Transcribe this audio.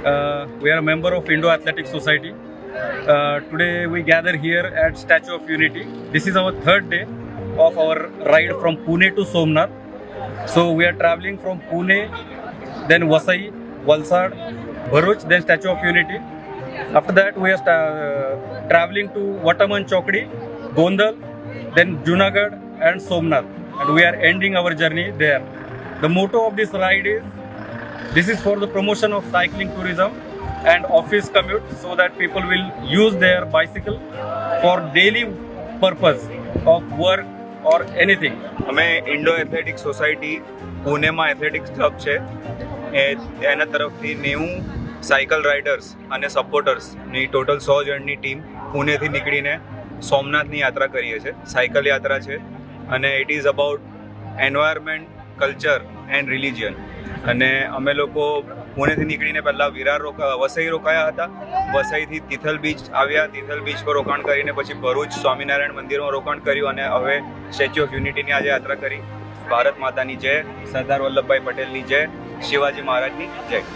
We are a member of Indo Athletic Society. Today we gather here at Statue of Unity. This is our third day of our ride from Pune to Somnath. So we are traveling from Pune, then Vasai, Valsad, Bharuch, then Statue of Unity. After that we are traveling to Vataman Chokdi, Gondal, then Junagadh and Somnath. And we are ending our journey there. The motto of this ride is, this is for the promotion of cycling tourism and office commute, so that people will use their bicycle for daily purpose of work or anything. અમે Indo athletic society પુણેમાં athletics club છે એના તરફથી 90 cycle riders અને સપોર્ટર્સની total 100 જણની team પુણેથી નીકળીને સોમનાથની યાત્રા કરીએ છીએ. સાયકલ યાત્રા છે અને it is about environment, culture and religion. અને અમે લોકો પુણેથી નીકળીને પહેલાં વસઈ રોકાયા હતા. વસઈથી તિથલ બીચ આવ્યા. તિથલ બીચ પર રોકાણ કરીને પછી ભરૂચ સ્વામિનારાયણ મંદિરમાં રોકાણ કર્યું અને હવે સ્ટેચ્યુ ઓફ યુનિટીની આજે યાત્રા કરી. ભારત માતાની જય, સરદાર વલ્લભભાઈ પટેલની જય, શિવાજી મહારાજની જય.